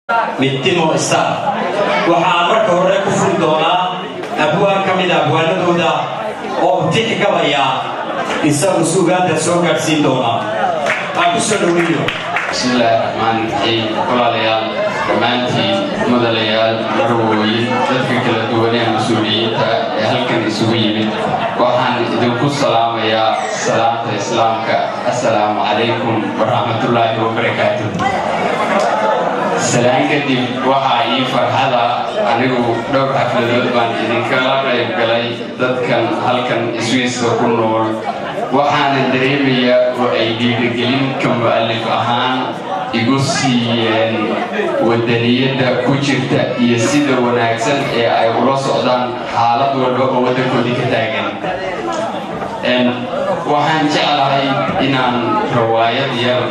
midtimo istaan waxaa marka hore ku furi doonaa abwaan ka mid ah abwaanadooda oo tixi gabaya isagu suugaanta soo gaarsiin doona aan ku soo dhaweeyo bismillaahi rahmaani rahiim walaalayaal dhammaantiin mudanayaal marwooyin dadka kala duwan ee mas-uuliyiinta ee halkan isugu yimid waxaan idinku salaamayaa salaamta islaamka assalaamu calaykum waraxmatullaahi wabarakaatuh salaan kadib waxaa ii farxada anigu dhowr xafladood baan idinkala qayb galay dadkan halkan iswiiska ku nool waxaana dareemayaa oo ay dhiirigelin ka mu'allif ahaan igu siiyeen wadaniyadda ku jirta iyo sida wanaagsan ee ay ula socdaan xaalad walba oo waddankoodii ka taagan waxaan jeclahay inaan rawaayad yar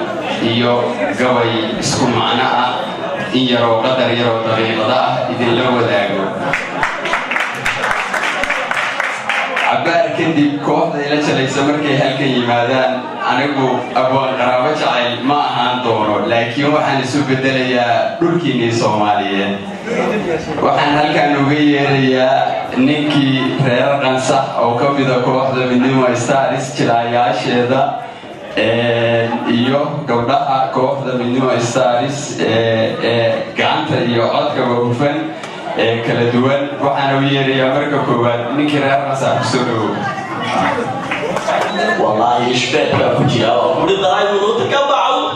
iyo gabay isku macno ah in yaroo qadar yaroo daqiiqada ah idinla wadaago cabbaar kadib kooxda ila jalaysa markay halkan yimaadaan anigu abwaan qaraabo jacayl ma ahaan doono laakiin waxaan isu beddelayaa dhulkiinnii soomaaliyeed waxaan halkan uga yeerayaa ninkii reer qansax oo ka mida kooxda midnimo stars jilaayaasheeda iyo gabdhaha kooxda midnimo stars gacanta iyo codkaba hufan kala duwan waxaan u yeerayaa marka koowaad ninkii reer qansax kusoo dhawow والله يشبه كوجيا وكل ضايع وتكبعوا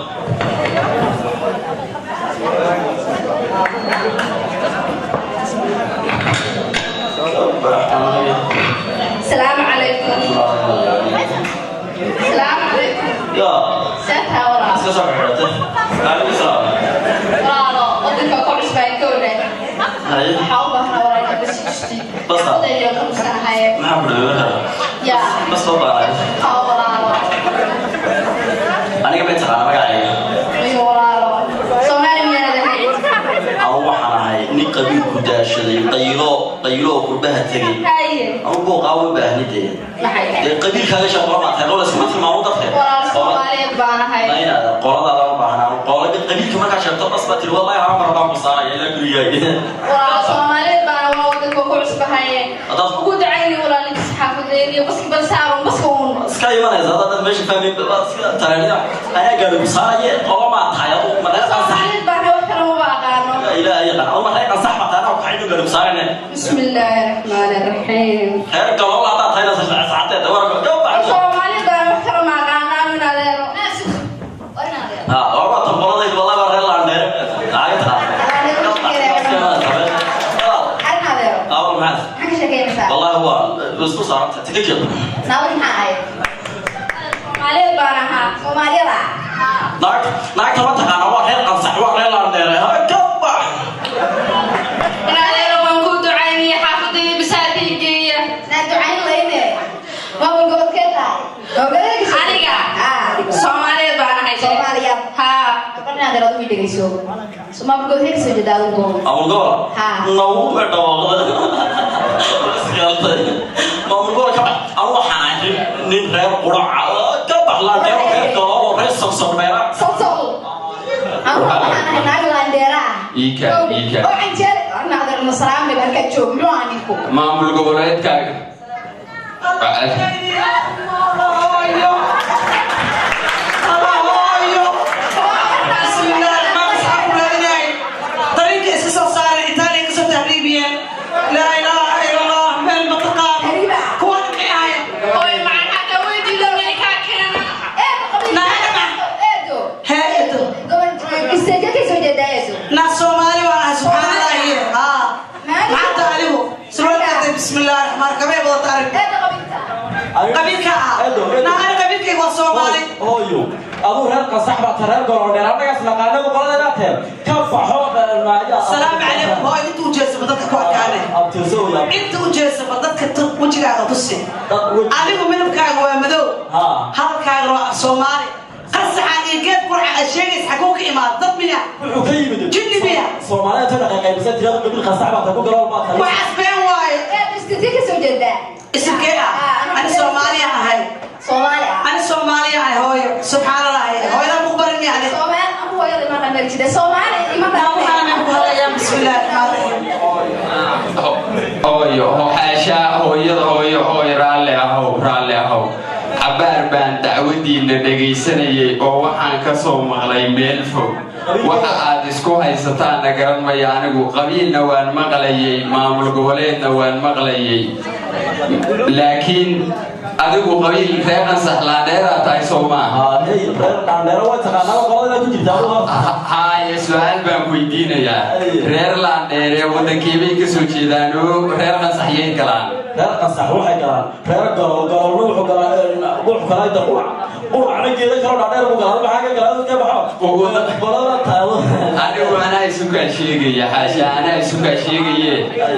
السلام عليكم السلام عليكم يا ساتها ورا سأسمعته عليكم السلام ورا ودك كل شوي كونه هاي حاوبها ورا بس يشتي بس هذا اليوم سنة هاي ما حبنا يا بس طبعا ورا أنا قبل ترى ما قاعد ورا سومالي من هذا أو وحنا هاي نقبل كداش قيلو كل بها تجي هاي أو بوق أو بها ندي قبيل هذا شغله ما تقول اسمه ما هو دخل ورا سومالي بانا هاي ما هنا قرض على بعنا قرض قبيل كمان عشان تبص بتر والله يا عمر بام صار يلا قرية ورا سومالي بانا ودك كل شوي هاي وجود عيني ولا لك حافظ لي بس بس سارون بس كون سكاي ما إذا هذا ماشي فاهمين بس ترى أنا قالوا صار قوة ما تحيا ما لا سومالي بانا وكلام باقانو لا يا أول ما هيك صح ما تعرف وحيد قالوا صار بسم الله الرحمن الرحيم هيك قالوا الله تعطينا ساعتين دور جو بعد سومالي بانا وكلام باقانو من هذا أول تمرض والله برا عندنا عايز أول ما والله هو بس صارت تكجل ناك تبغى تكان هو هيك قصح هو غير عندنا هاي كبا نو بدو مامور كمان الله حناجي نرى قرعة كبا لا جرى كلام رئيس صوص بيرا إيكا ما ملقوا برايت كاك لا إله إلا الله من المتقام كون معايا هوي معك ويدي لو كان هايدو ناس سومالي وانا سبحان الله مع تعليمه سرورة بسم الله الرحمن الرحيم وضع تعرف قبيلك نحن قبيلك هو سومالي هويو أبو هرقة صاحبة ترى قرون أنا قاعد لقانا وقرنا ذاتهم كف حوض الماء السلام عليكم هاي أنتوا جالسة بدك كوك عليه أنتوا جالسة بدك وجهك على تصي عليكم من بكاء ومدو هذا كاء سومالي قصة حقيقة كل شيء يسحقوك إمام ضد منها جني بيها سومالي ترى قاعد بس ترى قبل صاحبة تقول قرون ما وحسبين وايد اسمك أنا سومالي هاي أنا سومالي هاي سبحان الله هاي لا مخبرني عليه Somali, هو حاشا هو يضهوي هو رالي هو عبار بان دعودي ندقيساني oo waxaan ka soo maqlay meel fog waxa aad isku haysataan garan ma yaanigu qabiilna waan maqlayay maamul goboleedna waan maqlayay laakiin adigu qabiil reeqan saxlaadeera tahay Soomaa reeqan waa taqaanaa qolada ku jirta haay su'aal baan ku weydiinayaa reer laandheere wadankeebay ka soo jeedaan oo reeqan saxyeen galaan reeqan sax waxay galaan reer galo wuxuu kala daqwa ana geeda kala dhaadheer ugu galaan waxa ka galaan ka baxo qolada taado anigu ana isuga sheegaya xaasha ana isuga sheegay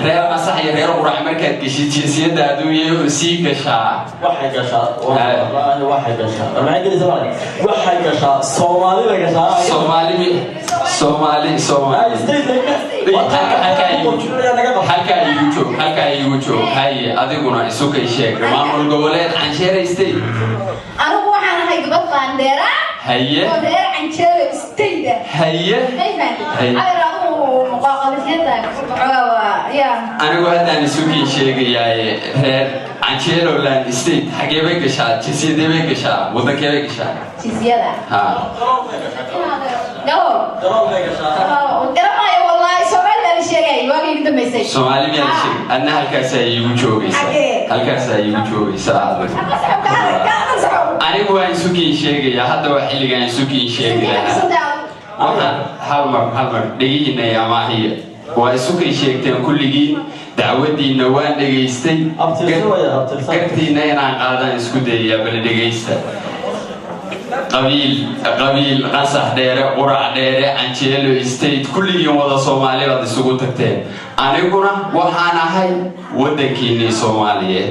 reer masax iyo reer qurac markaad gashid jinsiyada adduunyo sii gashaa waxay gashaa wallahi waxay gashaa waxay gashaa waxay gashaa Soomaaliga gashaa Soomaali halka igu joog hay adiguna isuga sheeg maamul goboleed cansheeraystay anigu waxaan ahay gabadh qaandeera haye oo reer cansheeraystay haye anigu haddaan isuga sheegayaa reer Ancheloland State حاجة بيكشة جنسية دي بيكشة وده كيف بيكشة جنسية ها جرام والله سؤال ده الشيء واقع قدام مسج سؤالي من الشيء أنا هالكاسة يوجوبي هالكاسة يوجوبي ساعد أنا هو إنسوكي شيء يا حتى واحد اللي كان إنسوكي شيء أنا هالمر دقيقة يا ما هي وإنسوكي شيء تين كل جين دعوتي نوان دقيستي كرتي نين عن قادة إسكودي يا بل دقيستا قبيل قصح ديرة قرع ديرة عنشيلو استيت كل يوم وضع صومالي وضع سقوط تكتين أنا قلنا وحانا هاي ودكيني صومالية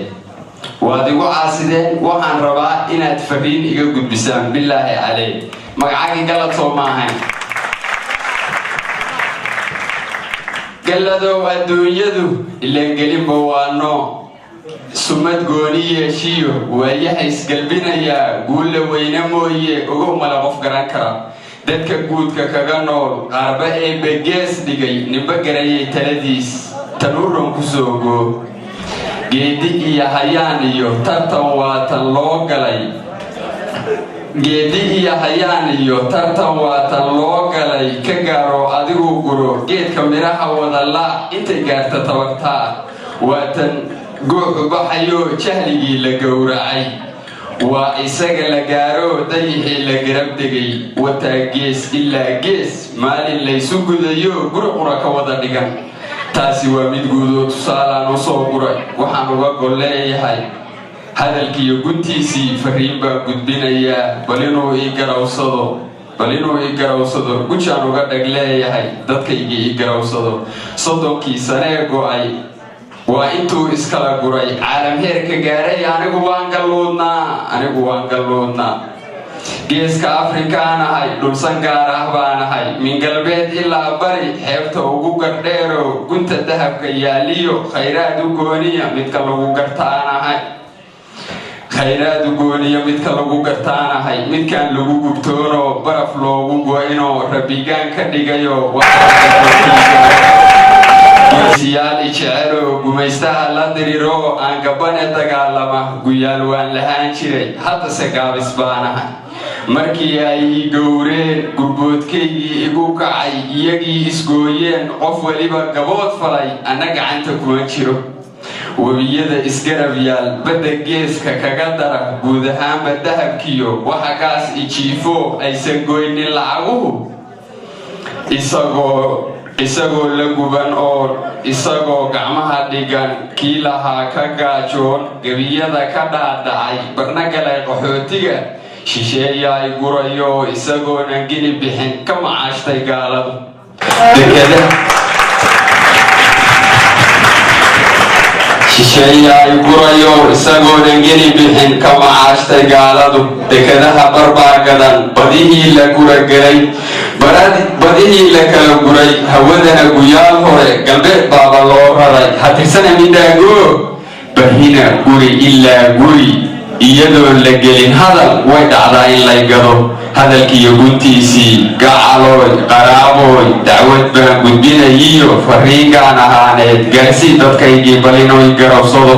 وادقوا عاسدين وحان ربا إنا تفرين إيقا قد بسام بالله عليه مقعاقي قلت صوماهين قلدو الدنيادو اللي انقلب بوانو سمت قونية شيو ويحيس قلبنا يا قول وينموية وقوم لغف قرانكرا دادك قودك كغانول غاربا اي بجيس ديگي نبقرأي تلديس تنورن كسوغو جيدي يا حيانيو ترتن واتن لوغلي geedi iyo hayaan iyo tartan waatan loo galay ka gaaro adigu guro geedka miraha wada la inta gaarta tabarta waatan goobaxayo jahligii la gowracay waa isaga la gaaro dayixii la garab degay wata gees ilaa gees maalin la isu gudayo gurqura ka wada dhigan taasi waa mid guudo tusaalaan u soo guray waxaan uga gol leeyahay hadalkiiyo guntiisii fariin baa gudbinaya balinuu ii garawsado gujaan uga dhag leeyahay dadkaygii ii garawsado soddonkii sanee go'ay waa intuu iskala guray caalam heerka gaaray anigu waan galluudnaa geeska afrikaan ahay dhulsan gaar ah baan ahay min galbeed ilaa bari xeebta ugu gardheero gunta dahabka yaaliyo khayraad u gooniya midka lagu gartaan ahay khayraad u gooniya midka lagu gartaan ahay midkaan lagu gubtoono baraf loogu go'ino rabbigaan ka dhigayo siyaal ijecelo gumaystaha la diriro aan gabane dagaalama guyaal waan lahaan jiray haddase gaabis baan ahay markii ay gowreen gurboodkaygii igu kacay iyagii isgooyeen qof waliba gabood falay anna gacanta kuma jiro wabiyada isgarab yaal badda geeska kaga dara guud ahaanba dahabkiyo waxa gaas ijiifo aysan goynin lacaguhu isagoo la guban oo isagoo gacmaha dhigan kii lahaa ka gaajoon gebiyada ka dhaadhacay barna galay qaxootiga shisheeya ay gurayo isagoonan gini bixin ka macaashtay gaaladu shisheeya ay gurayo isagoonan gini bixin ka macaashtay gaaladu dekadaha barbaagadan badihii la guragelay badihii la kala guray hawadana guyaal hore galbeed baaba loo raray hatirsana midaago bahina guri ilaa guri iyadoo la gelin hadal way dhacdaa in lay gado hadalkiiyo guntiisii gacalooy qaraaboy dacwad baan gudbinayiyo fariingaan ahaaneed gaarsii dadkaygii balinoy garabsado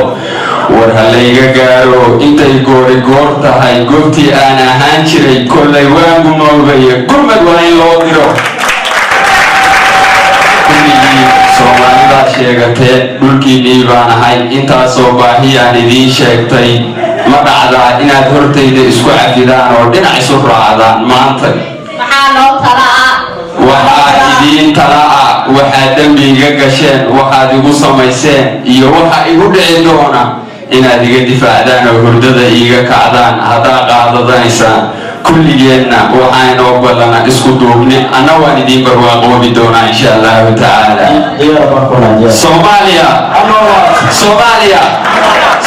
war halayga gaaro intay goori goor tahay goobtii aan ahaan jiray kollay waan gumoobaya gurmad waa in loo diro kulligii soomaalidaad sheegateen dhulkiinnii baan ahay intaasoo baahiyaan idiin sheegtay ma dhacdaa inaad hortayda isku cafidaan oo dhinac isu raacdaan maanta waxaa idiin tala'a waxaad dembi iga gasheen waxaad igu samayseen iyo waxa igu dhici doona inaad iga difaacdaan oo hurdada iiga kacdaan haddaa qaadadaysaan kulligeenna waxaa inoo ballana isku duubni anna waan idiin barwaaqoobi doonaa insha allahu tacaala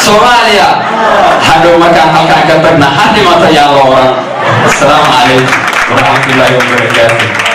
soomaaliya hadhow markaan halkaan ka tagna ha dhimata yaa la oran asalaamu calaykum waraxmatullaahi wabarakaatu